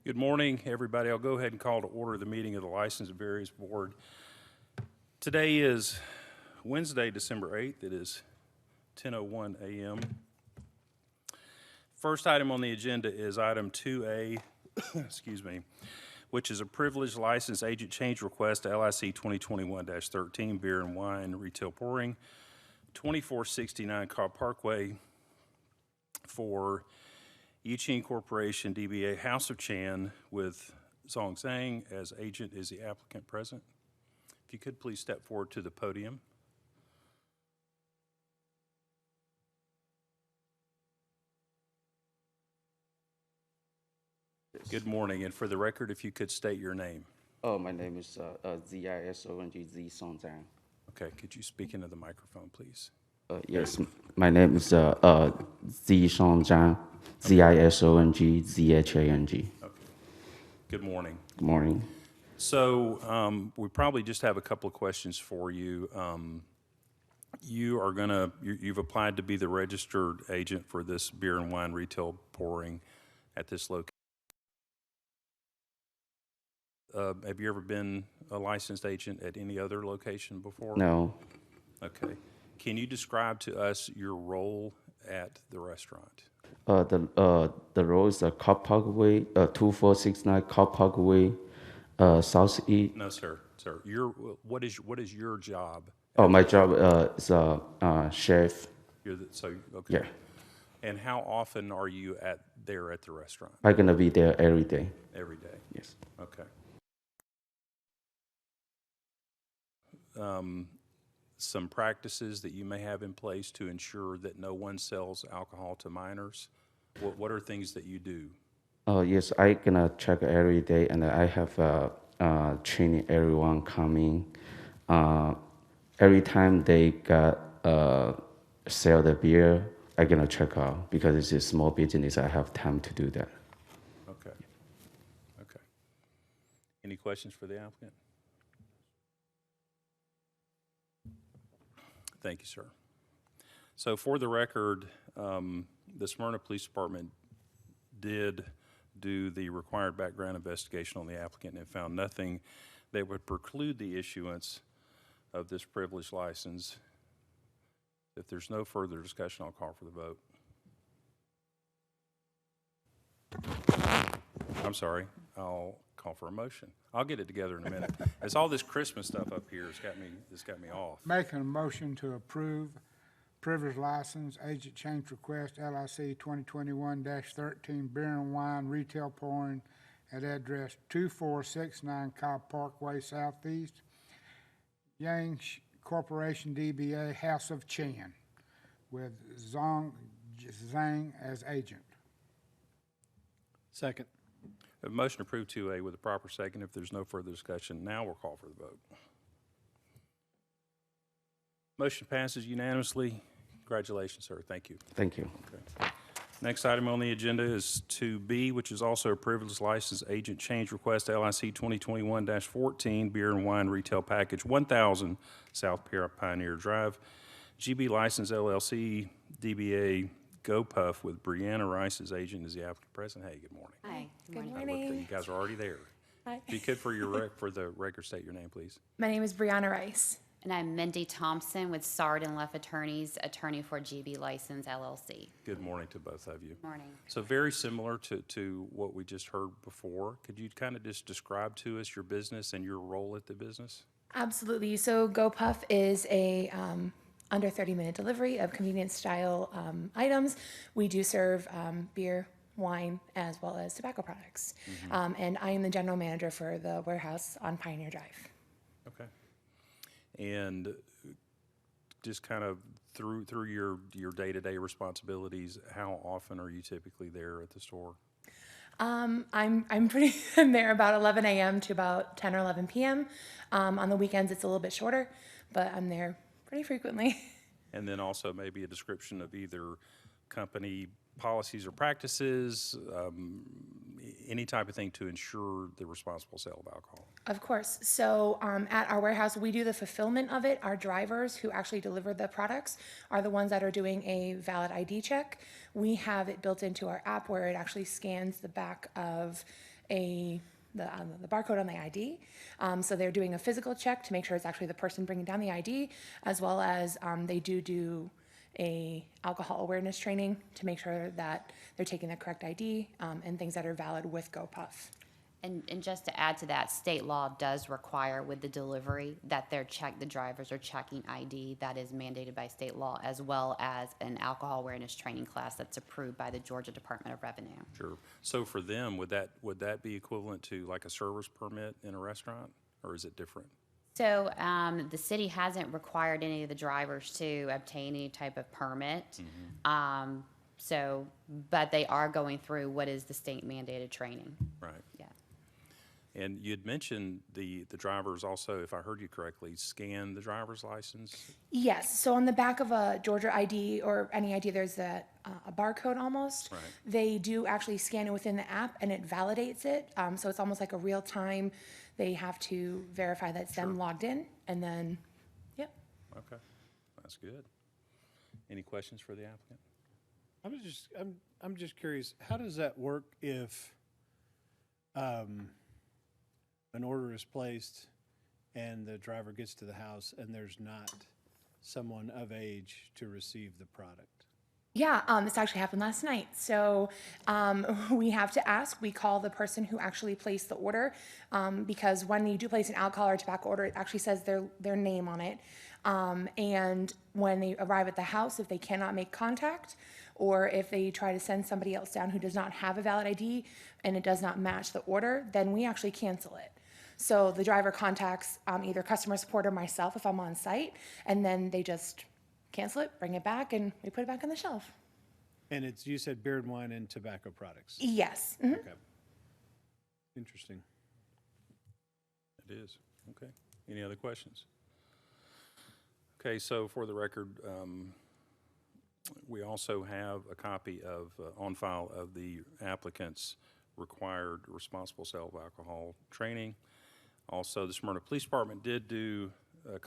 Good morning, everybody. I'll go ahead and call to order the meeting of the License and Variance Board. Today is Wednesday, December 8th. It is 10:01 a.m. First item on the agenda is item 2A, excuse me, which is a privileged license agent change request to LIC 2021-13 Beer and Wine Retail Pouring, 2469 Cobb Parkway for Yicheng Corporation, DBA House of Chan, with Zong Zhang as agent. Is the applicant present? If you could please step forward to the podium. Good morning, and for the record, if you could state your name. Oh, my name is Zisong Zhang. Okay, could you speak into the microphone, please? Yes, my name is Zisong Zhang, Zisong Zhang. Okay. Good morning. Good morning. So we probably just have a couple of questions for you. You've applied to be the registered agent for this beer and wine retail pouring at this location. Have you ever been a licensed agent at any other location before? No. Okay. Can you describe to us your role at the restaurant? The road is Cobb Parkway, 2469 Cobb Parkway, southeast. No, sir. What is your job? Oh, my job is chef. Okay. Yeah. And how often are you there at the restaurant? I'm gonna be there every day. Every day. Yes. Okay. Some practices that you may have in place to ensure that no one sells alcohol to minors. What are things that you do? Yes, I gonna check every day, and I have training everyone coming. Every time they got sell the beer, I gonna check out because it's a small business. I have time to do that. Okay. Okay. Any questions for the applicant? Thank you, sir. So for the record, the Smyrna Police Department did do the required background investigation on the applicant and found nothing that would preclude the issuance of this privileged license. If there's no further discussion, I'll call for the vote. I'm sorry, I'll call for a motion. I'll get it together in a minute. It's all this Christmas stuff up here has got me off. Making a motion to approve privilege license, agent change request, LIC 2021-13 beer and wine retail pouring at address 2469 Cobb Parkway Southeast, Yang Corporation, DBA House of Chan, with Zong Zhang as agent. Second. A motion approved 2A with a proper second. If there's no further discussion, now we'll call for the vote. Motion passes unanimously. Congratulations, sir. Thank you. Thank you. Okay. Next item on the agenda is 2B, which is also a privileged license agent change request, LIC 2021-14 beer and wine retail package, 1000 South Pioneer Drive, GB License LLC, DBA Go Puff with Brianna Rice as agent. Is the applicant present? Hey, good morning. Hi. Good I morning. looked, you guys are already there. Hi. If you could, for the record, state your name, please. My name is Brianna Rice. And I'm Mindy Thompson with Sard and Leff Attorneys, attorney for GB License LLC. Good morning to both of you. Morning. So very similar to what we just heard before. Could you kind of just describe to us your business and your role at the business? Absolutely. So GoPuff is a under 30-minute delivery of convenience style items. We do serve beer, wine, as well as tobacco products. And I am the general manager for the warehouse on Pioneer Drive. Okay. And just kind of through your day-to-day responsibilities, how often are you typically there at the store? I'm there about 11 a.m. to about 10 or 11 p.m. On the weekends, it's a little bit shorter, but I'm there pretty frequently. And then also maybe a description of either company policies or practices, any type of thing to ensure the responsible sale of alcohol. Of course. So at our warehouse, we do the fulfillment of it. Our drivers who actually deliver the products are the ones that are doing a valid ID check. We have it built into our app where it actually scans the back of the barcode on the ID. So they're doing a physical check to make sure it's actually the person bringing down the ID, as well as they do a alcohol awareness training to make sure that they're taking the correct ID and things that are valid with GoPuff. And just to add to that, state law does require with the delivery that the drivers are checking ID. That is mandated by state law, as well as an alcohol awareness training class that's approved by the Georgia Department of Revenue. Sure. So for them, would that be equivalent to like a server's permit in a restaurant, or is it different? So the city hasn't required any of the drivers to obtain any type of permit. But they are going through what is the state mandated training. Right. Yeah. And you'd mentioned the drivers also, if I heard you correctly, scan the driver's license? Yes, so on the back of a Georgia ID or any ID, there's a barcode almost. Right. They do actually scan it within the app and it validates it. So it's almost like a real time. They have to verify that it's them logged in and then, yep. Okay, that's good. Any questions for the applicant? I'm just curious, how does that work if an order is placed and the driver gets to the house and there's not someone of age to receive the product? Yeah, this actually happened last night. So we have to ask, we call the person who actually placed the order because when you do place an alcohol or tobacco order, it actually says their name on it. And when they arrive at the house, if they cannot make contact or if they try to send somebody else down who does not have a valid ID and it does not match the order, then we actually cancel it. So the driver contacts either customer support or myself if I'm on site, and then they just cancel it, bring it back, and we put it back on the shelf. And you said beer and wine and tobacco products? Yes. Mhm. Okay. Interesting. It is. Okay. Any other questions? Okay, so for the record, we also have a copy of, on file of the applicant's required responsible sale of alcohol training. Also, the Smyrna Police Department did do a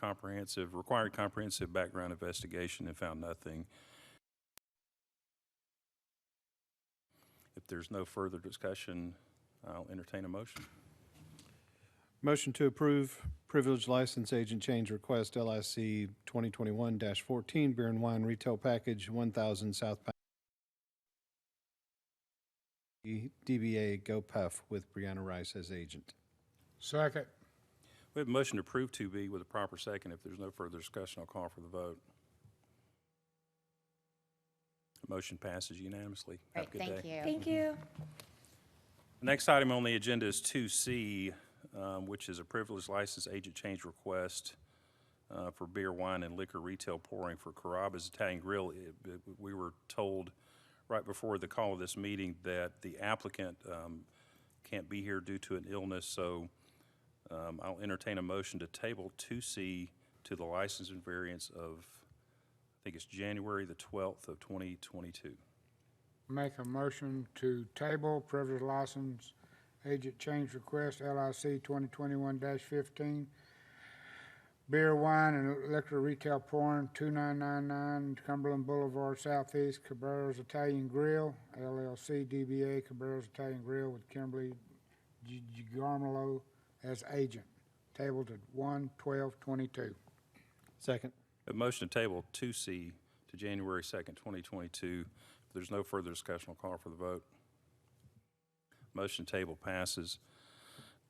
required comprehensive background investigation and found nothing. If there's no further discussion, I'll entertain a motion. Motion to approve privileged license agent change request LIC 2021-14 beer and wine retail package 1000 South DBA GoPuff with Brianna Rice as agent. Second. We have a motion to approve 2B with a proper second. If there's no further discussion, I'll call for the vote. Motion passes unanimously. Have a good Great, day. thank you. Thank you. The next item on the agenda is 2C, which is a privileged license agent change request for beer, wine, and liquor retail pouring for Carrabba's Italian Grill. We were told right before the call of this meeting that the applicant can't be here due to an illness, so I'll entertain a motion to table 2C to the license and variance of, I think it's January the 12th of 2022. Make a motion to table privilege license agent change request LIC 2021-15 beer, wine, and liquor retail pouring 2999 Cumberland Boulevard Southeast, Cabreras Italian Grill LLC DBA Cabreras Italian Grill with Kimberly Garmolo as agent. Tabled at 1/12/22. Second. A motion to table 2C to January 2nd, 2022. If there's no further discussion, I'll call for the vote. Motion table passes.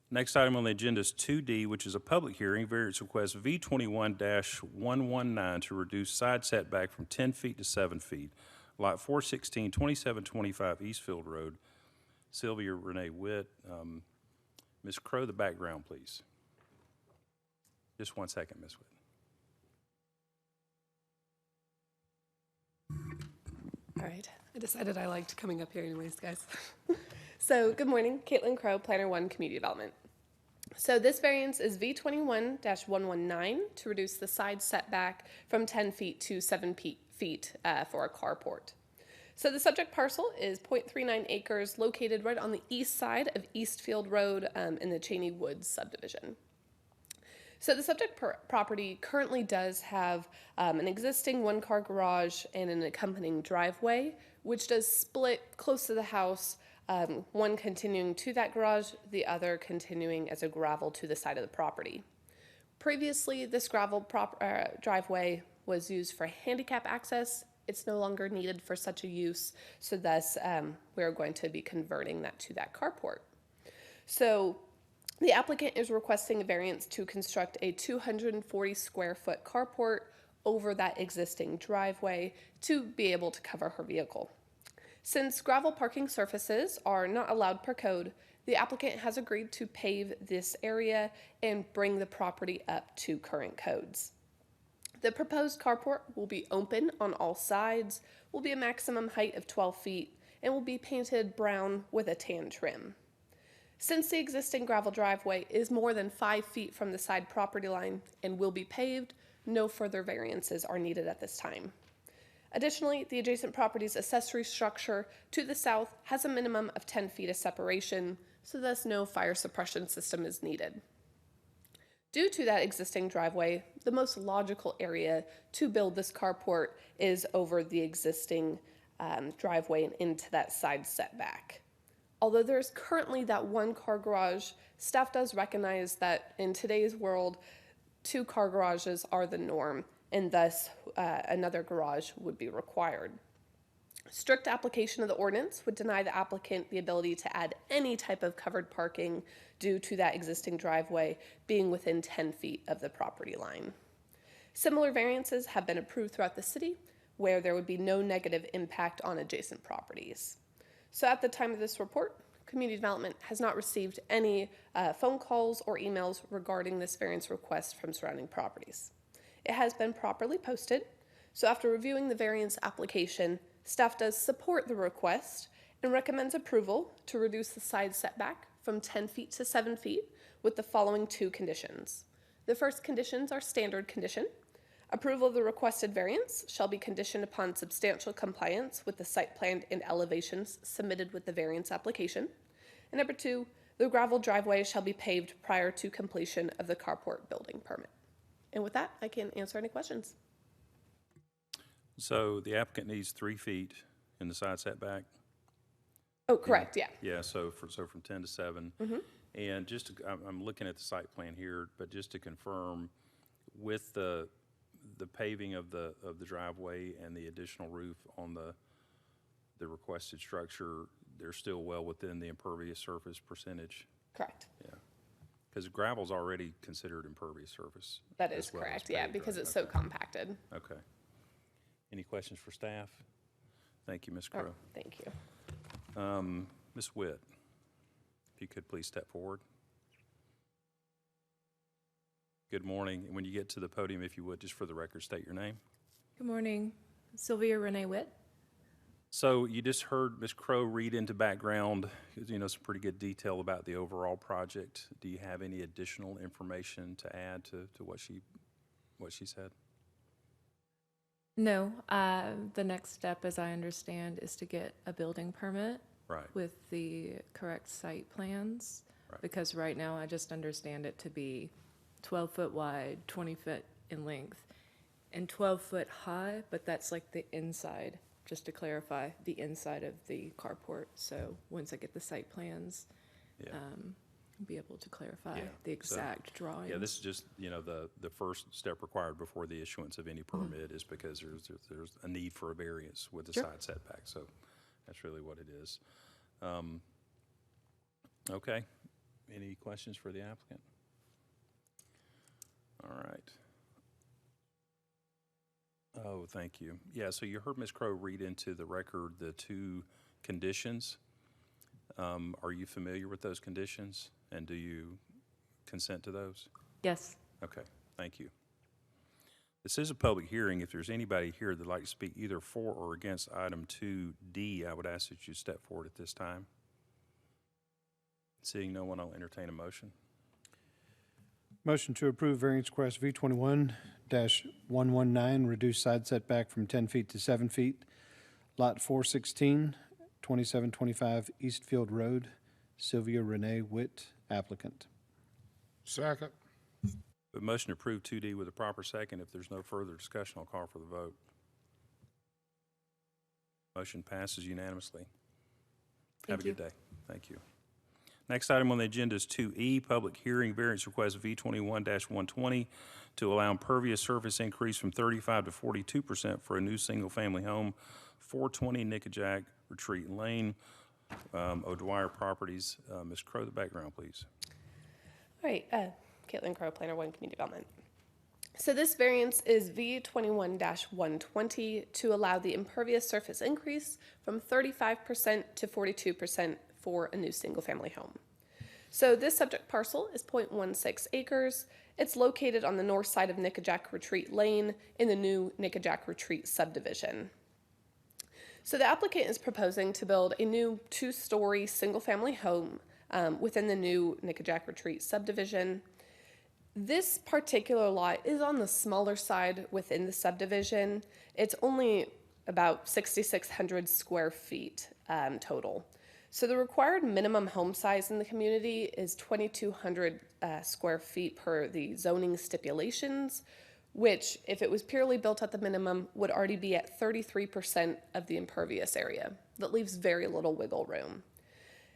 Next item on the agenda is 2D, which is a public hearing, variance request V21-119 to reduce side setback from 10 feet to 7 feet. Lot 416, 2725 Eastfield Road. Sylvia Renee Witt. Ms. Crow, the background, please. Just 1 second, Ms. Witt. All right, I decided I liked coming up here anyways, guys. So, good morning, Caitlin Crow, Planner 1 Community Development. So this variance is V21-119 to reduce the side setback from 10 feet to 7 feet for a carport. So the subject parcel is 0.39 acres located right on the east side of Eastfield Road in the Cheney Woods subdivision. So the subject property currently does have an existing one-car garage and an accompanying driveway, which does split close to the house one continuing to that garage, the other continuing as a gravel to the side of the property. Previously, this gravel driveway was used for handicap access. It's no longer needed for such a use, so thus we're going to be converting that to that carport. So the applicant is requesting a variance to construct a 240 square foot carport over that existing driveway to be able to cover her vehicle. Since gravel parking surfaces are not allowed per code, the applicant has agreed to pave this area and bring the property up to current codes. The proposed carport will be open on all sides, will be a maximum height of 12 feet, and will be painted brown with a tan trim. Since the existing gravel driveway is more than 5 feet from the side property line and will be paved, no further variances are needed at this time. Additionally, the adjacent property's accessory structure to the south has a minimum of 10 feet of separation, so thus no fire suppression system is needed. Due to that existing driveway, the most logical area to build this carport is over the existing driveway and into that side setback. Although there's currently that one car garage, staff does recognize that in today's world, 2 car garages are the norm, and thus another garage would be required. Strict application of the ordinance would deny the applicant the ability to add any type of covered parking due to that existing driveway being within 10 feet of the property line. Similar variances have been approved throughout the city where there would be no negative impact on adjacent properties. So at the time of this report, Community Development has not received any phone calls or emails regarding this variance request from surrounding properties. It has been properly posted, so after reviewing the variance application, staff does support the request and recommends approval to reduce the side setback from 10 feet to 7 feet with the following 2 conditions. The first conditions are standard condition. Approval of the requested variance shall be conditioned upon substantial compliance with the site plan and elevations submitted with the variance application. And number 2, the gravel driveway shall be paved prior to completion of the carport building permit. And with that, I can answer any questions. So the applicant needs 3 feet in the side setback? Oh, correct, yeah. Yeah, so from 10 to 7. And just, I'm looking at the site plan here, but just to confirm, with the paving of the driveway and the additional roof on the requested structure, they're still well within the impervious surface percentage? Correct. Yeah, because gravel's already considered impervious surface. That is as well as correct, yeah, paved, because right? it's so compacted. Okay. Any questions for staff? Thank you, Ms. Oh, Crowe. thank you. Ms. Witt, if you could please step forward. Good morning. And when you get to the podium, if you would, just for the record, state your name. Good morning. Sylvia Renee Witt. So you just heard Ms. Crowe read into background, some pretty good detail about the overall project. Do you have any additional information to add to what she said? No, the next step, as I understand, is to get a building permit Right. with the correct site plans. Right. Because right now I just understand it to be 12 foot wide, 20 foot in length, and 12 foot high, but that's like the inside, just to clarify, the inside of the carport. So once I get the site plans, Yeah. I'll be able to clarify Yeah, the so- exact drawing. Yeah, this is just, the first step required before the issuance of any permit is because there's a need for a variance with the Sure. side setback. So that's really what it is. Okay. Any questions for the applicant? All right. Oh, thank you. Yeah, so you heard Ms. Crowe read into the record the 2 conditions. Are you familiar with those conditions? And do you consent to those? Yes. Okay, thank you. This is a public hearing. If there's anybody here that'd like to speak either for or against item 2D, I would ask that you step forward at this time. Seeing no one, I'll entertain a motion. Motion to approve variance request V21-119, reduce side setback from 10 feet to 7 feet. Lot 416, 2725 Eastfield Road. Sylvia Renee Witt, applicant. Second. A motion to approve 2D with a proper second. If there's no further discussion, I'll call for the vote. Motion passes unanimously. Have a Thank you. good day. Thank you. Next item on the agenda is 2E, public hearing variance request V21-120 to allow impervious surface increase from 35 to 42% for a new single-family home, 420 Nickajack Retreat Lane, O'Dwyer Properties. Ms. Crowe, the background, please. All right, Caitlin Crowe, Planner 1 Community Development. So this variance is V21-120 to allow the impervious surface increase from 35% to 42% for a new single-family home. So this subject parcel is 0.16 acres. It's located on the north side of Nickajack Retreat Lane in the new Nickajack Retreat subdivision. So the applicant is proposing to build a new 2-story single-family home within the new Nickajack Retreat subdivision. This particular lot is on the smaller side within the subdivision. It's only about 6,600 square feet total. So the required minimum home size in the community is 2,200 square feet per the zoning stipulations, which, if it was purely built at the minimum, would already be at 33% of the impervious area. That leaves very little wiggle room.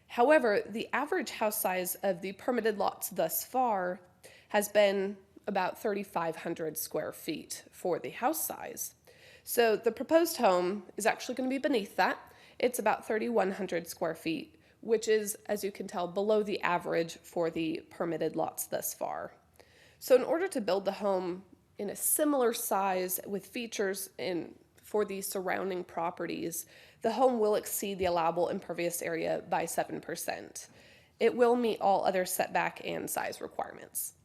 However, the average house size of the permitted lots thus far has been about 3,500 square feet for the house size. So the proposed home is actually going to be beneath that. It's about 3,100 square feet, which is, as you can tell, below the average for the permitted lots thus far. So in order to build the home in a similar size with features for the surrounding properties, the home will exceed the allowable impervious area by 7%. It will meet all other setback and size requirements.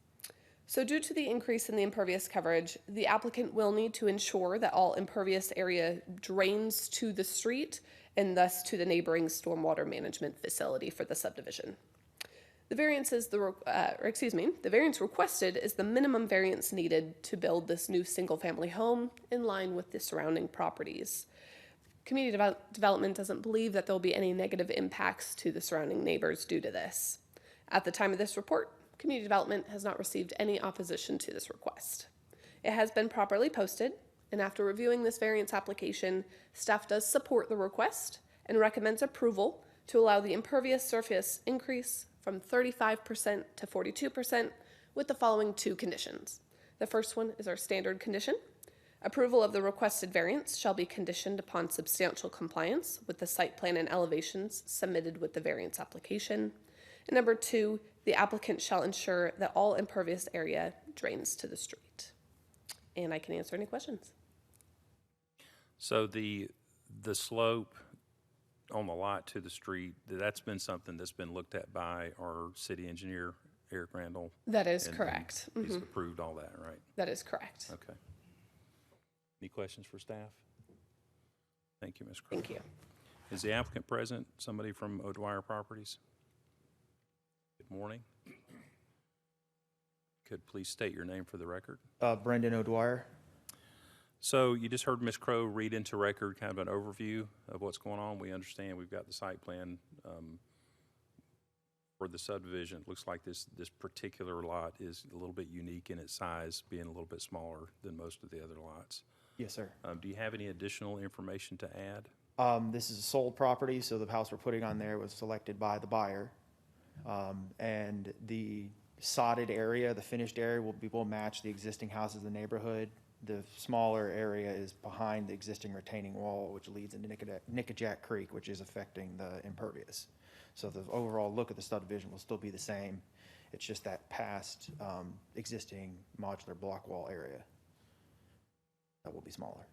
So due to the increase in the impervious coverage, the applicant will need to ensure that all impervious area drains to the street and thus to the neighboring stormwater management facility for the subdivision. The variance the variance requested is the minimum variance needed to build this new single-family home in line with the surrounding properties. Community development doesn't believe that there'll be any negative impacts to the surrounding neighbors due to this. At the time of this report, Community Development has not received any opposition to this request. It has been properly posted, and after reviewing this variance application, staff does support the request and recommends approval to allow the impervious surface increase from 35% to 42% with the following 2 conditions. The first one is our standard condition. Approval of the requested variance shall be conditioned upon substantial compliance with the site plan and elevations submitted with the variance application. And number 2, the applicant shall ensure that all impervious area drains to the street. And I can answer any questions. So the slope on the lot to the street, that's been something that's been looked at by our city engineer, Eric Randall? That is and correct. He's approved all that, right? That is correct. Okay. Any questions for staff? Thank you, Ms. Crowe. Thank you. Is the applicant present? Somebody from O'Dwyer Properties? Good morning. Could please state your name for the record? Brendan O'Dwyer. So you just heard Ms. Crowe read into record kind of an overview of what's going on. We understand we've got the site plan for the subdivision. It looks like this particular lot is a little bit unique in its size, being a little bit smaller than most of the other lots. Yes, sir. Do you have any additional information to add? This is a sold property, so the house we're putting on there was selected by the buyer. And the sodded area, the finished area, will match the existing houses in the neighborhood. The smaller area is behind the existing retaining wall, which leads into Nickajack Creek, which is affecting the impervious. So the overall look of the subdivision will still be the same. It's just that past existing modular block wall area that will be smaller.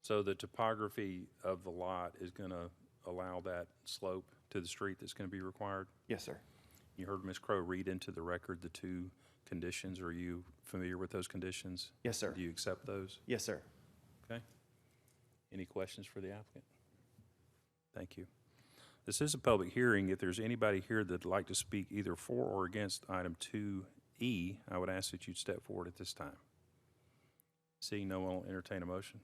So the topography of the lot is going to allow that slope to the street that's going to be required? Yes, sir. You heard Ms. Crowe read into the record the 2 conditions. Are you familiar with those conditions? Yes, sir. Do you accept those? Yes, sir. Okay. Any questions for the applicant? Thank you. This is a public hearing. If there's anybody here that'd like to speak either for or against item 2E, I would ask that you'd step forward at this time. Seeing no one, will entertain a motion.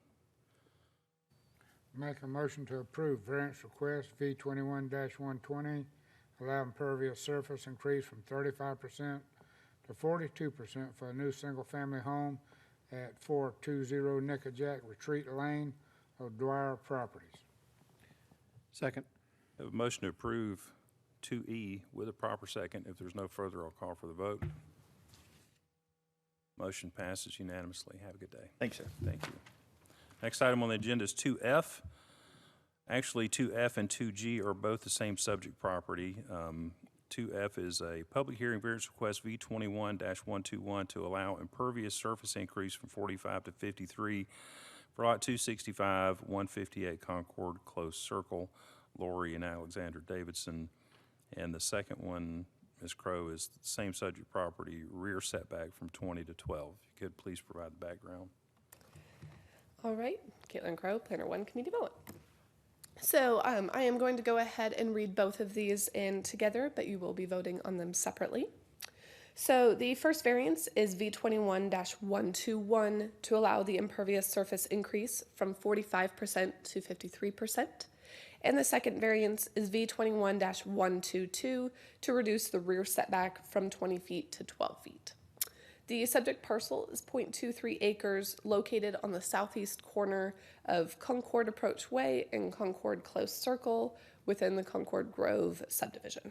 Make a motion to approve variance request V21-120, allow impervious surface increase from 35% to 42% for a new single-family home at 420 Nickajack Retreat Lane, O'Dwyer Properties. Second. Have a motion to approve 2E with a proper second. If there's no further, I'll call for the vote. Motion passes unanimously. Have a good day. Thanks, sir. Thank you. Next item on the agenda is 2F. Actually, 2F and 2G are both the same subject property. 2F is a public hearing variance request V21-121 to allow impervious surface increase from 45 to 53 for lot 265, 158 Concord Close Circle, Lori and Alexander Davidson. And the second one, Ms. Crowe, is the same subject property, rear setback from 20 to 12. If you could please provide the background. All right, Caitlin Crowe, Planner 1, Community Development. So I am going to go ahead and read both of these in together, but you will be voting on them separately. So the first variance is V21-121 to allow the impervious surface increase from 45% to 53%. And the second variance is V21-122 to reduce the rear setback from 20 feet to 12 feet. The subject parcel is 0.23 acres located on the southeast corner of Concord Approach Way and Concord Close Circle within the Concord Grove subdivision.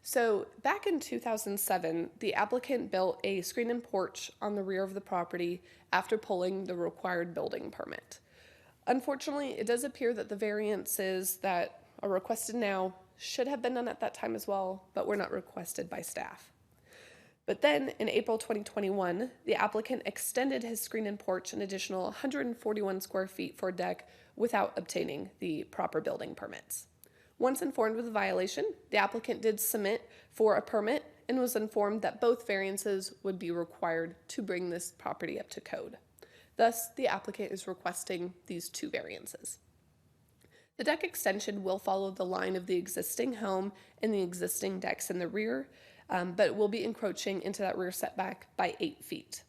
So back in 2007, the applicant built a screen and porch on the rear of the property after pulling the required building permit. Unfortunately, it does appear that the variances that are requested now should have been done at that time as well, but were not requested by staff. But then, in April 2021, the applicant extended his screen and porch an additional 141 square feet for a deck without obtaining the proper building permits. Once informed of the violation, the applicant did submit for a permit and was informed that both variances would be required to bring this property up to code. Thus, the applicant is requesting these two variances. The deck extension will follow the line of the existing home and the existing decks in the rear, but will be encroaching into that rear setback by 8 feet.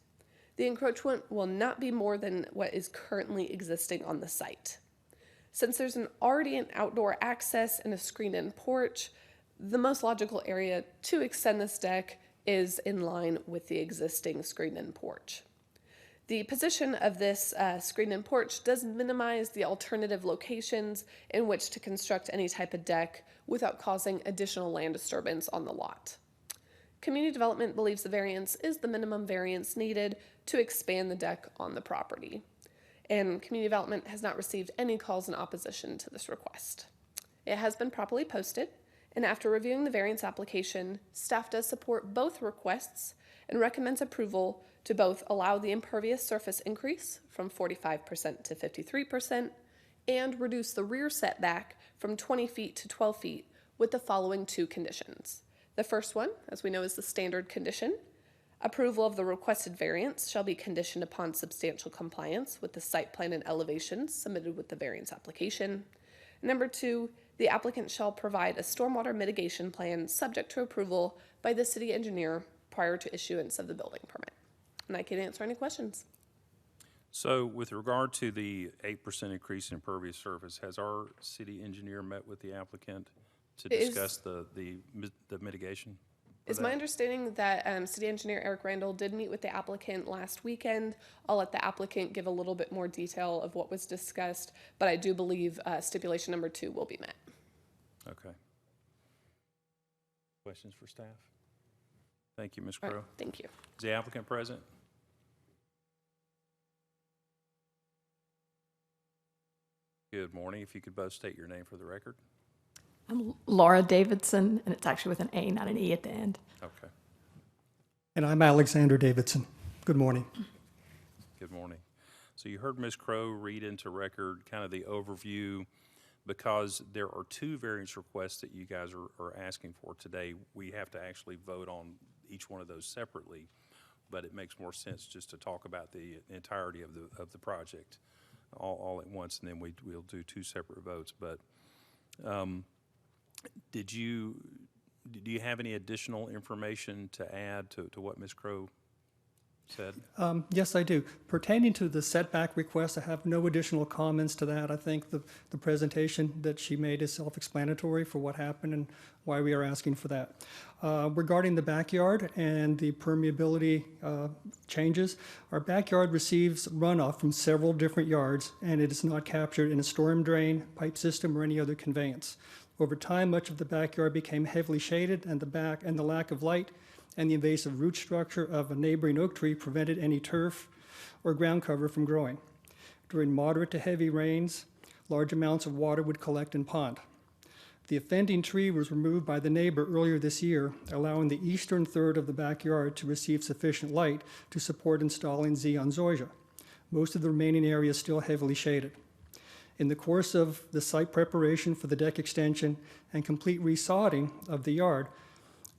The encroachment will not be more than what is currently existing on the site. Since there's already an outdoor access and a screened-in porch, the most logical area to extend this deck is in line with the existing screened-in porch. The position of this screened-in porch does minimize the alternative locations in which to construct any type of deck without causing additional land disturbance on the lot. Community Development believes the variance is the minimum variance needed to expand the deck on the property. And Community Development has not received any calls in opposition to this request. It has been properly posted, and after reviewing the variance application, staff does support both requests and recommends approval to both allow the impervious surface increase from 45% to 53% and reduce the rear setback from 20 feet to 12 feet with the following two conditions. The first one, as we know, is the standard condition. Approval of the requested variance shall be conditioned upon substantial compliance with the site plan and elevations submitted with the variance application. Number two, the applicant shall provide a stormwater mitigation plan subject to approval by the city engineer prior to issuance of the building permit. And I can answer any questions. So with regard to the 8% increase in impervious surface, has our city engineer met with the applicant to discuss the mitigation? It's my understanding that City Engineer Eric Randall did meet with the applicant last weekend. I'll let the applicant give a little bit more detail of what was discussed, but I do believe stipulation number 2 will be met. Okay. Questions for staff? Thank you, Ms. All Crowe. right, thank you. Is the applicant present? Good morning. If you could both state your name for the record. I'm Laura Davidson, and it's actually with an A, not an E at the end. Okay. And I'm Alexander Davidson. Good morning. Good morning. So you heard Ms. Crowe read into record kind of the overview. Because there are two variance requests that you guys are asking for today, we have to actually vote on each one of those separately. But it makes more sense just to talk about the entirety of the project all at once, and then we'll do two separate votes. But do you have any additional information to add to what Ms. Crowe said? Yes, I do. Pertaining to the setback request, I have no additional comments to that. I think the presentation that she made is self-explanatory for what happened and why we are asking for that. Regarding the backyard and the permeability changes, our backyard receives runoff from several different yards, and it is not captured in a storm drain, pipe system, or any other conveyance. Over time, much of the backyard became heavily shaded, and the lack of light and the invasive root structure of a neighboring oak tree prevented any turf or ground cover from growing. During moderate to heavy rains, large amounts of water would collect in pond. The offending tree was removed by the neighbor earlier this year, allowing the eastern third of the backyard to receive sufficient light to support installing Xeon zoysia. Most of the remaining area is still heavily shaded. In the course of the site preparation for the deck extension and complete resodding of the yard,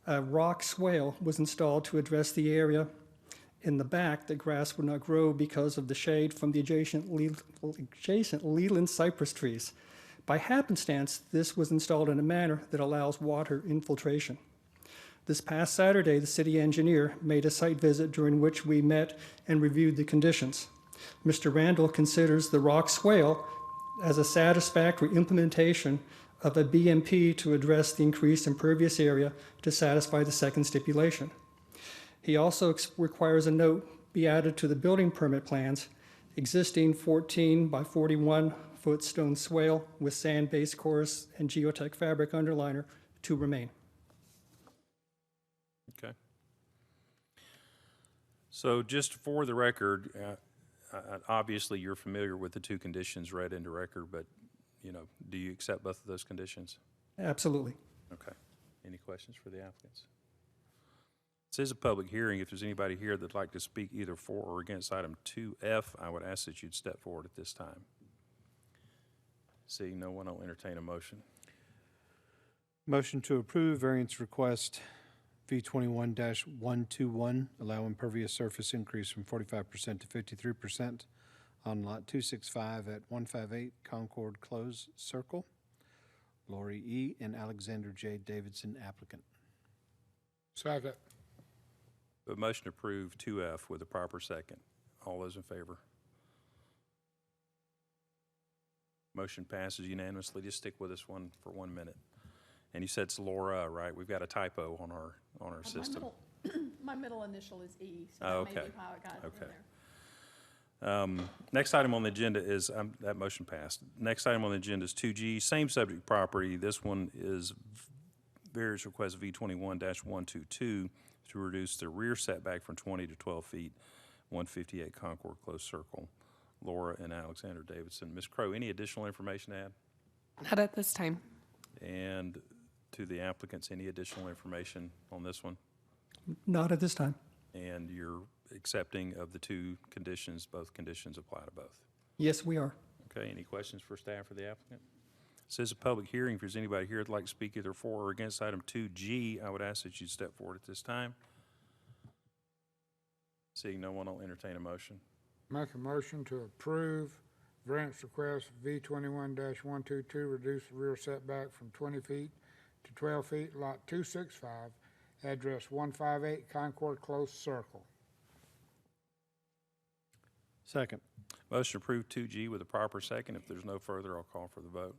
a rock swale was installed to address the area in the back that grass would not grow because of the shade from the adjacent Leland cypress trees. By happenstance, this was installed in a manner that allows water infiltration. This past Saturday, the city engineer made a site visit during which we met and reviewed the conditions. Mr. Randall considers the rock swale as a satisfactory implementation of a BMP to address the increased impervious area to satisfy the second stipulation. He also requires a note be added to the building permit plans, existing 14 by 41 foot stone swale with sand-based course and geotech fabric underliner to remain. Okay. So just for the record, obviously you're familiar with the two conditions read into record, but do you accept both of those conditions? Absolutely. Okay. Any questions for the applicants? This is a public hearing. If there's anybody here that'd like to speak either for or against item 2F, I would ask that you'd step forward at this time. Seeing no one, I'll entertain a motion. Motion to approve variance request V21-121, allow impervious surface increase from 45% to 53% on lot 265 at 158 Concord Close Circle. Lori E. and Alexander J. Davidson, applicant. Second. A motion to approve 2F with a proper second. All those in favor? Motion passes unanimously. Just stick with us for 1 minute. And you said it's Laura, right? We've got a typo on our system. My middle initial is E, so Oh, that may okay. be how it got in Okay. there. Next item on the agenda is, that motion passed. Next item on the agenda is 2G, same subject property. This one is variance request V21-122 to reduce the rear setback from 20 to 12 feet, 158 Concord Close Circle. Laura and Alexander Davidson. Ms. Crow, any additional information to add? Not at this time. And to the applicants, any additional information on this one? Not at this time. And you're accepting of the two conditions, both conditions apply to both? Yes, we are. Okay, any questions for staff or the applicant? This is a public hearing. If there's anybody here that'd like to speak either for or against item 2G, I would ask that you step forward at this time. Seeing no one, I'll entertain a motion. Make a motion to approve variance request V21-122, reduce the rear setback from 20 feet to 12 feet, lot 265, address 158 Concord Close Circle. Second. Motion approved 2G with a proper second. If there's no further, I'll call for the vote.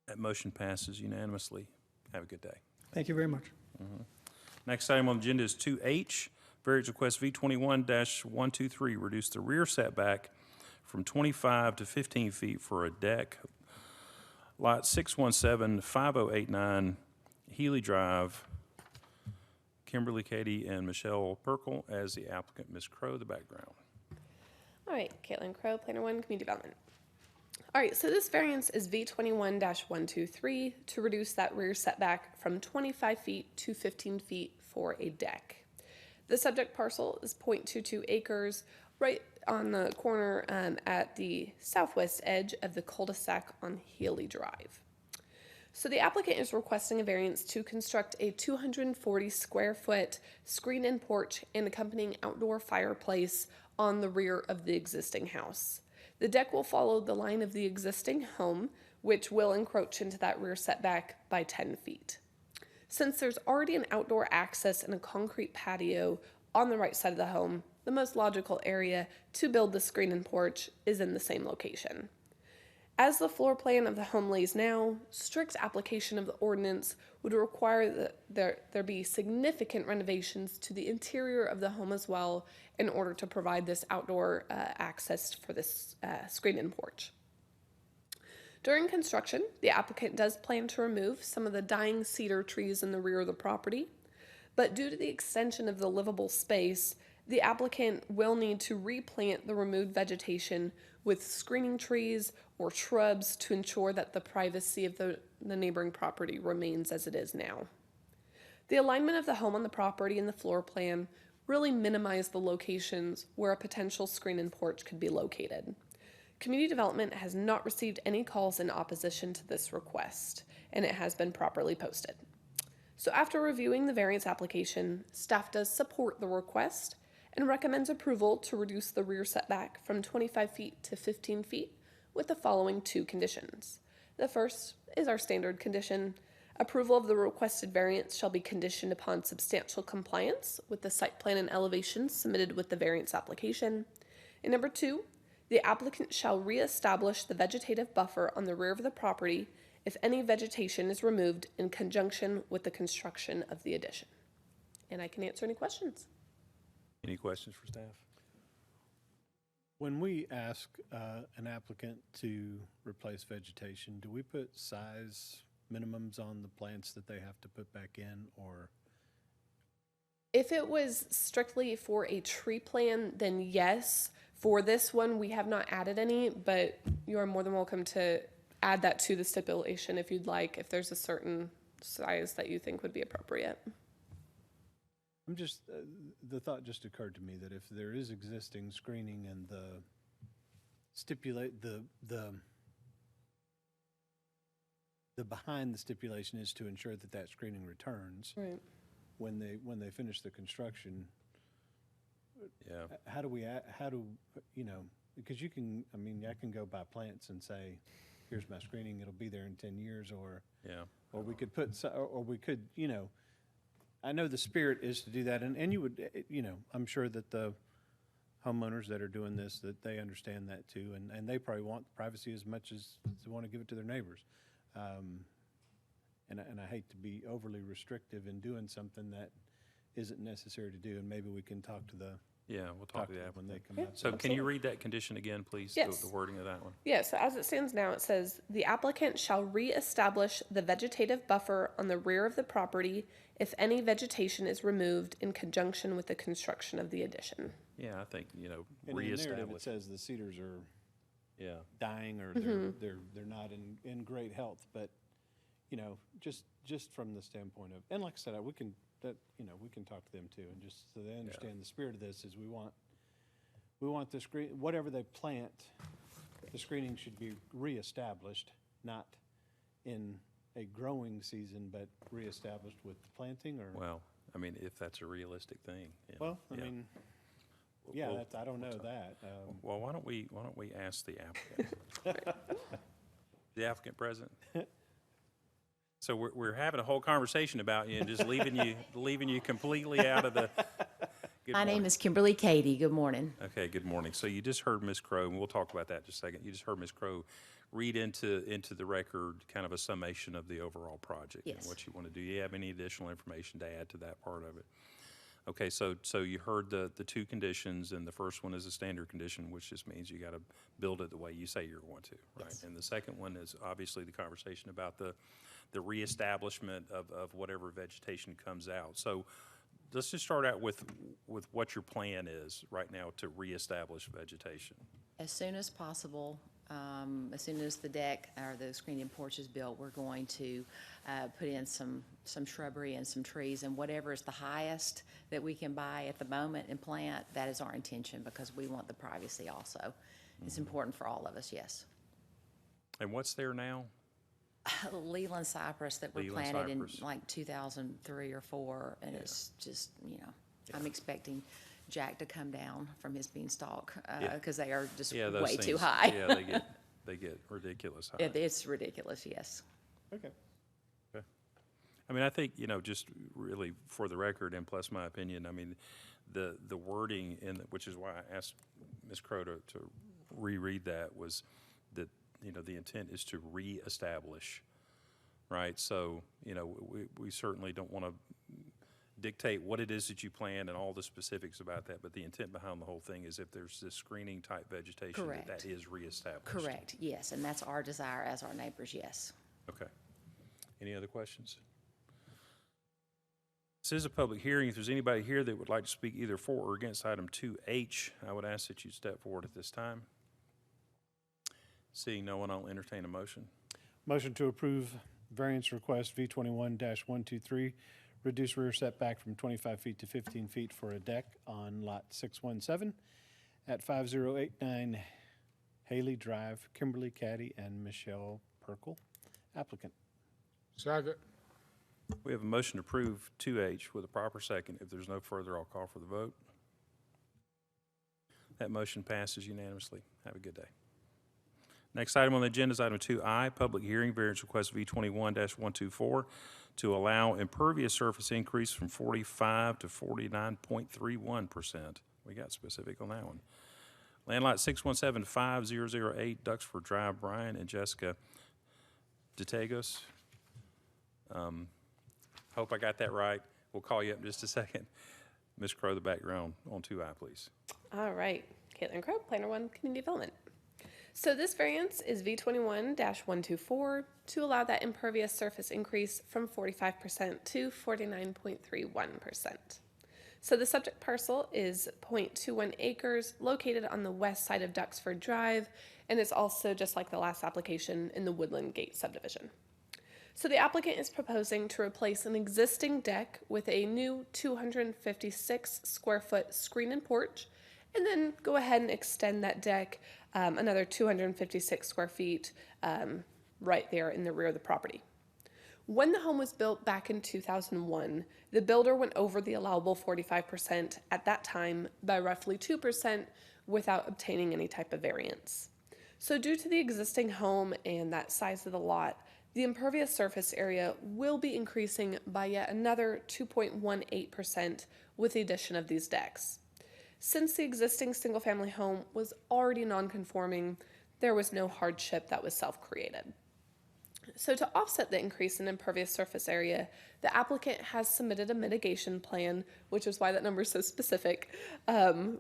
That motion passes unanimously. Have a good day. Thank you very much. Next item on the agenda is 2H, variance request V21-123, reduce the rear setback from 25 to 15 feet for a deck, lot 617-5089, Healy Drive, Kimberly Katie and Michelle Perkle as the applicant. Ms. Crow, the background. All right, Caitlin Crow, Planner 1, Community Development. All right, so this variance is V21-123 to reduce that rear setback from 25 feet to 15 feet for a deck. The subject parcel is 0.22 acres right on the corner at the southwest edge of the cul-de-sac on Healy Drive. So the applicant is requesting a variance to construct a 240 square foot screen-in porch and accompanying outdoor fireplace on the rear of the existing house. The deck will follow the line of the existing home, which will encroach into that rear setback by 10 feet. Since there's already an outdoor access and a concrete patio on the right side of the home, the most logical area to build the screen-in porch is in the same location. As the floor plan of the home lays now, strict application of the ordinance would require that there be significant renovations to the interior of the home as well in order to provide this outdoor access for this screen-in porch. During construction, the applicant does plan to remove some of the dying cedar trees in the rear of the property, but due to the extension of the livable space, the applicant will need to replant the removed vegetation with screening trees or shrubs to ensure that the privacy of the neighboring property remains as it is now. The alignment of the home on the property and the floor plan really minimize the locations where a potential screen and porch could be located. Community Development has not received any calls in opposition to this request, and it has been properly posted. So after reviewing the variance application, staff does support the request and recommends approval to reduce the rear setback from 25 feet to 15 feet with the following 2 conditions. The first is our standard condition. Approval of the requested variance shall be conditioned upon substantial compliance with the site plan and elevations submitted with the variance application. And number 2, the applicant shall reestablish the vegetative buffer on the rear of the property if any vegetation is removed in conjunction with the construction of the addition. And I can answer any questions. Any questions for staff? When we ask an applicant to replace vegetation, do we put size minimums on the plants that they have to put back in, or? If it was strictly for a tree plan, then yes. For this one, we have not added any, but you are more than welcome to add that to the stipulation if you'd like, if there's a certain size that you think would be appropriate. I'm just, the thought just occurred to me that if there is existing screening and the behind the stipulation is to ensure that that screening returns. Right. When they finish the construction, Yeah. how do, because you can, I mean, I can go buy plants and say, here's my screening, it'll be there in 10 years, or we could I know the spirit is to do that, and you would, I'm sure that the homeowners that are doing this, that they understand that too, and they probably want privacy as much as they want to give it to their neighbors. And I hate to be overly restrictive in doing something that isn't necessary to do, and maybe we can talk to the We'll talk to the them when they applicant. come up. So can you read that condition again, please? Yes. The wording of that one? Yeah, so as it stands now, it says, the applicant shall reestablish the vegetative buffer on the rear of the property if any vegetation is removed in conjunction with the construction of the addition. Yeah, I think, And in the narrative, it reestablish. says the cedars are Yeah. dying, or they're not in great health, but, just from the standpoint of, and like I said, we can talk to them too, and just so they understand the spirit of this is we want the screen, whatever they plant, the screening should be reestablished, not in a growing season, but reestablished with planting, or? Well, I mean, if that's a realistic thing. Yeah. Well, I Yeah. mean, Well, I don't know that. Well, why don't we ask the applicant? The applicant present? So we're having a whole conversation about you and just leaving you completely out of the. Good My morning. name is Kimberly Cady. Good morning. Okay, good morning. So you just heard Ms. Crow, and we'll talk about that in just a second. You just heard Ms. Crow read into the record kind of a summation of the overall project and Yes. what you want to do. Do you have any additional information to add to that part of it? Okay, so you heard the 2 conditions, and the first one is a standard condition, which just means you got to build it the way you say you're going to, right? Yes. And the second one is obviously the conversation about the reestablishment of whatever vegetation comes out. So let's just start out with what your plan is right now to reestablish vegetation. As soon as possible, as soon as the deck or the screening porch is built, we're going to put in some shrubbery and some trees, and whatever is the highest that we can buy at the moment and plant, that is our intention, because we want the privacy also. It's important for all of us, yes. And what's there now? Leland cypress that were Leland planted in cypress. like 2003 or 4, and it's just, I'm expecting Jack to come down from his beanstalk, because they are just Yeah, those way too things- high. Yeah, they get ridiculous high. It's ridiculous, yes. Okay. I mean, I think, just really for the record, and plus my opinion, I mean, the wording which is why I asked Ms. Crow to reread that, was that, the intent is to reestablish, right? So, we certainly don't want to dictate what it is that you plan and all the specifics about that, but the intent behind the whole thing is if there's this screening type vegetation, Correct. that is reestablished. Correct, yes, and that's our desire as our neighbors, yes. Okay. Any other questions? This is a public hearing. If there's anybody here that would like to speak either for or against item 2H, I would ask that you step forward at this time. Seeing no one, I'll entertain a motion. Motion to approve variance request V21-123, reduce rear setback from 25 feet to 15 feet for a deck on lot 617 at 5089 Haley Drive, Kimberly Caddy and Michelle Perkle, applicant. Second. We have a motion to approve 2H with a proper second. If there's no further, I'll call for the vote. That motion passes unanimously. Have a good day. Next item on the agenda is item 2I, public hearing, variance request V21-124 to allow impervious surface increase from 45 to 49.31%. We got specific on that one. Land lot 617-5008 Duxford Drive, Brian and Jessica DeTagos. Hope I got that right. We'll call you up in just a second. Ms. Crow, the background on 2I, please. All right, Caitlin Crow, Planner 1, Community Development. So this variance is V21-124 to allow that impervious surface increase from 45% to 49.31%. So the subject parcel is 0.21 acres located on the west side of Duxford Drive, and it's also, just like the last application, in the Woodland Gate subdivision. So the applicant is proposing to replace an existing deck with a new 256 square foot screen and porch, and then go ahead and extend that deck another 256 square feet right there in the rear of the property. When the home was built back in 2001, the builder went over the allowable 45% at that time by roughly 2% without obtaining any type of variance. So due to the existing home and that size of the lot, the impervious surface area will be increasing by yet another 2.18% with the addition of these decks. Since the existing single-family home was already non-conforming, there was no hardship that was self-created. So to offset the increase in impervious surface area, the applicant has submitted a mitigation plan, which is why that number is so specific,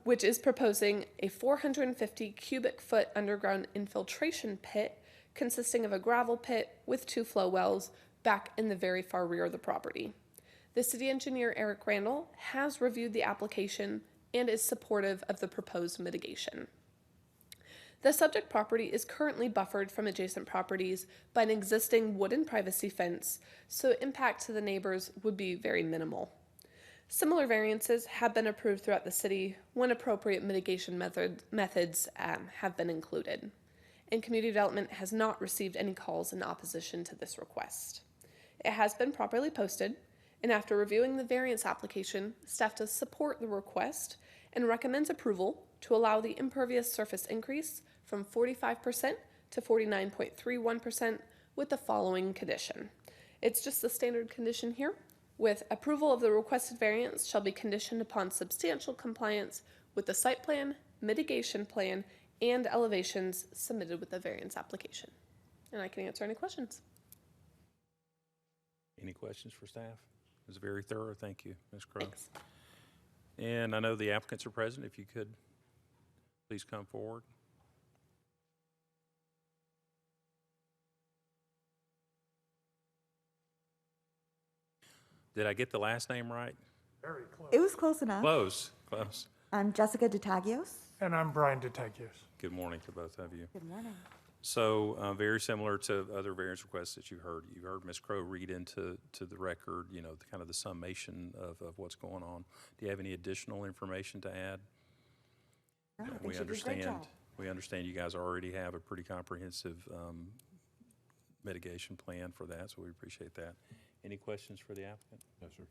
which is proposing a 450 cubic foot underground infiltration pit consisting of a gravel pit with 2 flow wells back in the very far rear of the property. The city engineer, Eric Randall, has reviewed the application and is supportive of the proposed mitigation. The subject property is currently buffered from adjacent properties by an existing wooden privacy fence, so impact to the neighbors would be very minimal. Similar variances have been approved throughout the city when appropriate mitigation methods have been included, and community development has not received any calls in opposition to this request. It has been properly posted, and after reviewing the variance application, staff does support the request and recommends approval to allow the impervious surface increase from 45% to 49.31% with the following condition. It's just the standard condition here. With approval of the requested variance shall be conditioned upon substantial compliance with the site plan, mitigation plan, and elevations submitted with the variance application. And I can answer any questions. Any questions for staff? It was very thorough. Thank you, Ms. Crow. Thanks. And I know the applicants are present. If you could, please come forward. Did I get the last name right? Very close. It was close enough. Close, close. I'm Jessica DeTagios. And I'm Brian DeTagios. Good morning to both of you. Good morning. So very similar to other variance requests that you heard Ms. Crow read into the record, you know, kind of the summation of what's going on. Do you have any additional information to add? No, I think We she did a great understand. job. We understand you guys already have a pretty comprehensive mitigation plan for that, so we appreciate that. Any questions for the applicant? Yes, sir.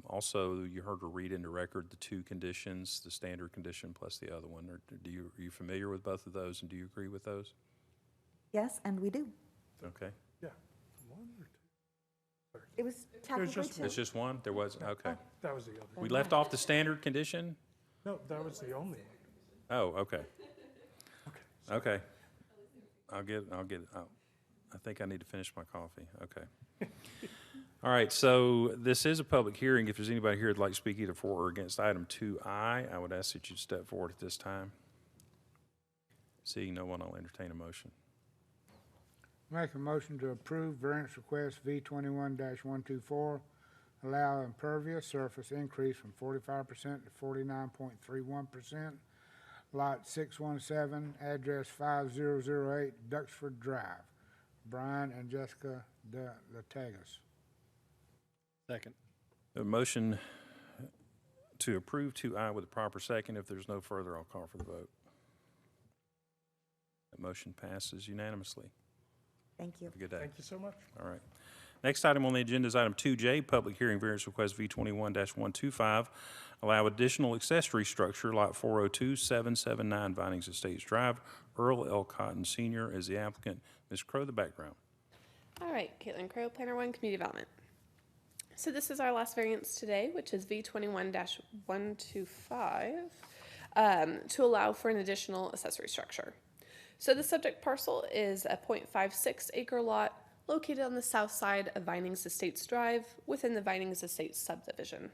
Also, you heard her read into record the 2 conditions, the standard condition plus the other one. Are you familiar with both of those, and do you agree with those? Yes, and we do. Okay. Yeah. 1 or 2? It was technically just 2. It's just one? There was, okay. That was the other. We left off the standard condition? No, that was the only one. Oh, okay. Okay. Okay. I'll get, I think I need to finish my coffee. Okay. All right, so this is a public hearing. If there's anybody here who'd like to speak either for or against item 2I, I would ask that you step forward at this time. Seeing no one, I'll entertain a motion. Make a motion to approve variance request V21-124, allow impervious surface increase from 45% to 49.31%, lot 617, address 5008 Duxford Drive. Brian and Jessica De Latagas. Second. A motion to approve 2I with a proper second. If there's no further, I'll call for the vote. That motion passes unanimously. Thank you. Have a good day. Thank you so much. All right. Next item on the agenda is item 2J, public hearing variance request V21-125. Allow additional accessory structure, lot 402, 779 Vinings Estates Drive. Earl L. Cotton Sr. is the applicant. Ms. Crow, the background. All right, Caitlin Crow, Planner 1, Community Development. So this is our last variance today, which is V21-125, to allow for an additional accessory structure. So the subject parcel is a 0.56 acre lot located on the south side of Vinings Estates Drive within the Vinings Estates subdivision.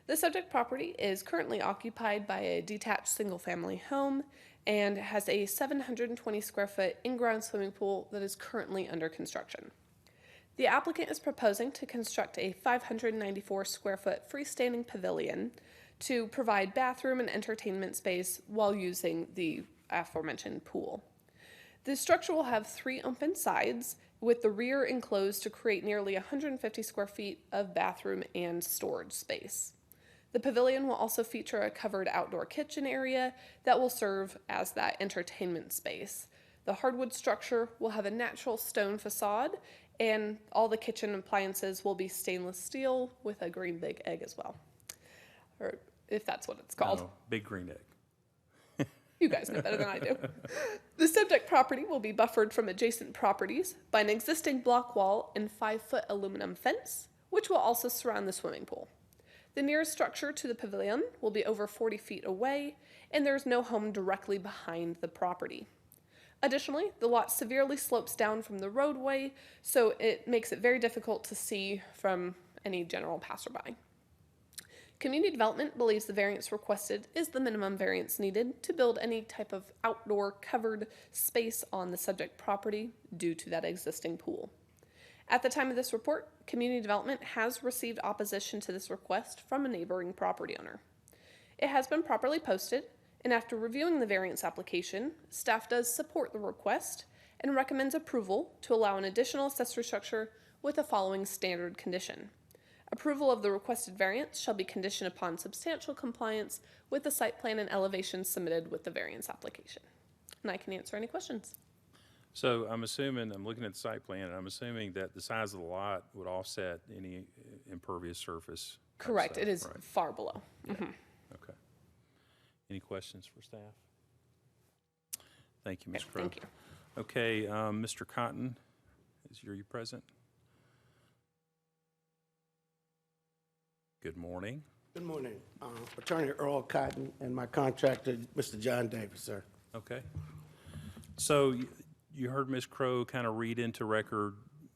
The subject property is currently occupied by a detached single-family home and has a 720 square foot in-ground swimming pool that is currently under construction. The applicant is proposing to construct a 594 square foot freestanding pavilion to provide bathroom and entertainment space while using the aforementioned pool. The structure will have 3 open sides, with the rear enclosed to create nearly 150 square feet of bathroom and storage space. The pavilion will also feature a covered outdoor kitchen area that will serve as that entertainment space. The hardwood structure will have a natural stone facade, and all the kitchen appliances will be stainless steel with a green big egg as well, or if that's what it's called. Oh, big green egg. You guys know better than I do. The subject property will be buffered from adjacent properties by an existing block wall and 5-foot aluminum fence, which will also surround the swimming pool. The nearest structure to the pavilion will be over 40 feet away, and there is no home directly behind the property. Additionally, the lot severely slopes down from the roadway, so it makes it very difficult to see from any general passerby. Community Development believes the variance requested is the minimum variance needed to build any type of outdoor covered space on the subject property due to that existing pool. At the time of this report, Community Development has received opposition to this request from a neighboring property owner. It has been properly posted, and after reviewing the variance application, staff does support the request and recommends approval to allow an additional accessory structure with the following standard condition. Approval of the requested variance shall be conditioned upon substantial compliance with the site plan and elevations submitted with the variance application. And I can answer any questions. So I'm assuming, I'm looking at the site plan, and I'm assuming that the size of the lot would offset any impervious surface. type Correct, stuff, it is right? far below. Okay. Any questions for staff? Thank you, Ms. Crow. Thank you. Okay, Mr. Cotton, are you present? Good morning. Good morning. Attorney Earl Cotton and my contractor, Mr. John Davis, sir. Okay. So you heard Ms. Crow kind of read into record,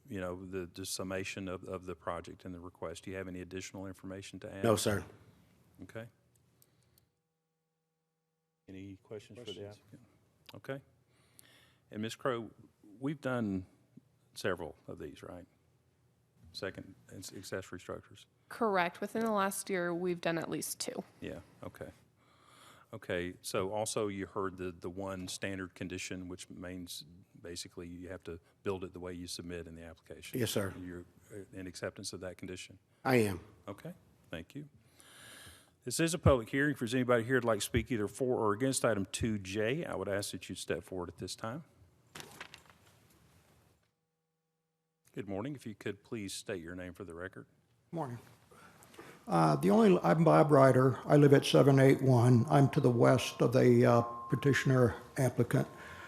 you know, the summation of the project and the request. Do you have any additional information to add? No, sir. Okay. Any questions for the applicant? Okay. And Ms. Crow, we've done several of these, right? Second accessory structures. Correct. Within the last year, we've done at least 2. Yeah, okay. Okay, so also you heard the one standard condition, which means basically you have to build it the way you submit in the application. Yes, sir. You're in acceptance of that condition? I am. Okay, thank you. This is a public hearing. If there's anybody here who'd like to speak either for or against item 2J, I would ask that you step forward at this time. Good morning. If you could please state your name for the record. Morning. I'm Bob Ryder. I live at 781. I'm to the west of the petitioner applicant.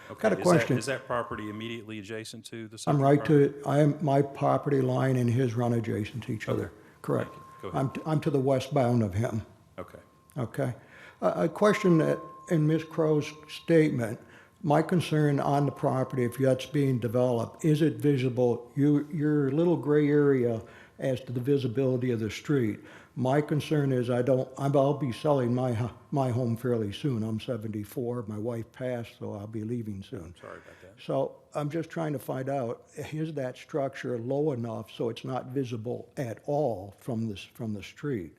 Okay. Got a question. Is that property immediately adjacent to the subject I'm right property? my property line and his run adjacent to each other. Correct. Go ahead. I'm to the westbound of him. Okay. Okay. A question that in Ms. Crow's statement, my concern on the property, if that's being developed, is it visible? Your little gray area as to the visibility of the street. My concern is I'll be selling my home fairly soon. I'm 74, my wife passed, so I'll be leaving soon. Sorry about that. So I'm just trying to find out, is that structure low enough so it's not visible at all from the street?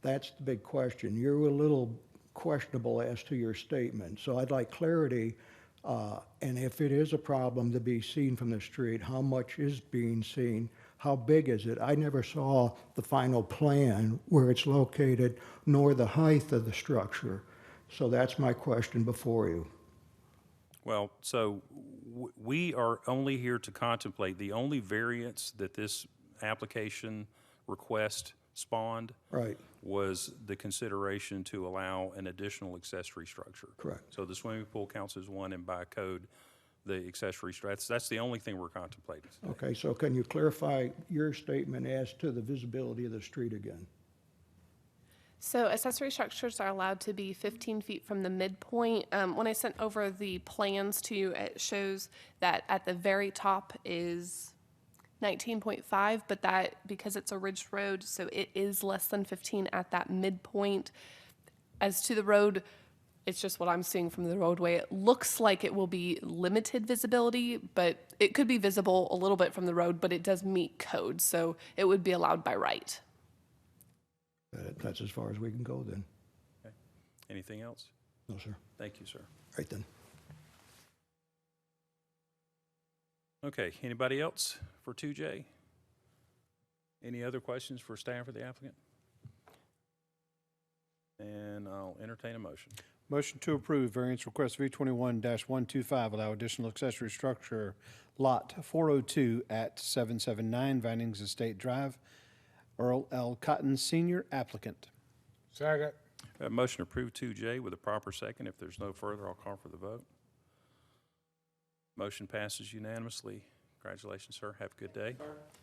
That's the big question. You're a little questionable as to your statement, so I'd like clarity. And if it is a problem to be seen from the street, how much is being seen? How big is it? I never saw the final plan where it's located, nor the height of the structure. So that's my question before you. Well, so we are only here to contemplate, the only variance that this application request spawned Right. was the consideration to allow an additional accessory structure. Correct. So the swimming pool counts as one, and by code, the accessory structure, that's the only thing we're contemplating. Okay, so can you clarify your statement as to the visibility of the street again? So accessory structures are allowed to be 15 feet from the midpoint. When I sent over the plans to you, it shows that at the very top is 19.5, but that, because it's a ridged road, so it is less than 15 at that midpoint. As to the road, it's just what I'm seeing from the roadway. It looks like it will be limited visibility, but it could be visible a little bit from the road, but it does meet code, so it would be allowed by right. That's as far as we can go then. Okay. Anything else? No, sir. Thank you, sir. Right then. Okay, anybody else for 2J? Any other questions for staff or the applicant? And I'll entertain a motion. Motion to approve variance request V21-125, allow additional accessory structure, lot 402 at 779 Vinings Estate Drive. Earl L. Cotton, Senior, applicant. Second. Motion to approve 2J with a proper second. If there's no further, I'll call for the vote. Motion passes unanimously. Congratulations, sir. Have a good day.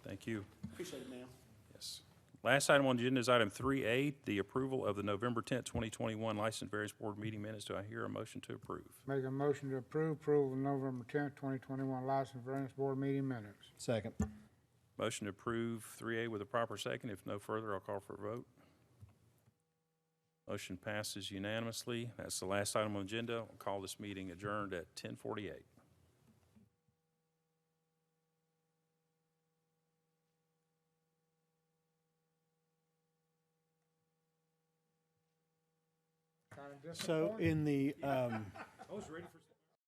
Thank you. Appreciate it, ma'am. Yes. Last item on the agenda is item 3A, the approval of the November 10th, 2021 License Variance Board meeting minutes. Do I hear a motion to approve? Make a motion to approve approval of November 10th, 2021 License Variance Board meeting minutes. Second. Motion to approve 3A with a proper second. If no further, I'll call for a vote. Motion passes unanimously. That's the last item on the agenda. I'll call this meeting adjourned at 10:48. So in the, I was ready for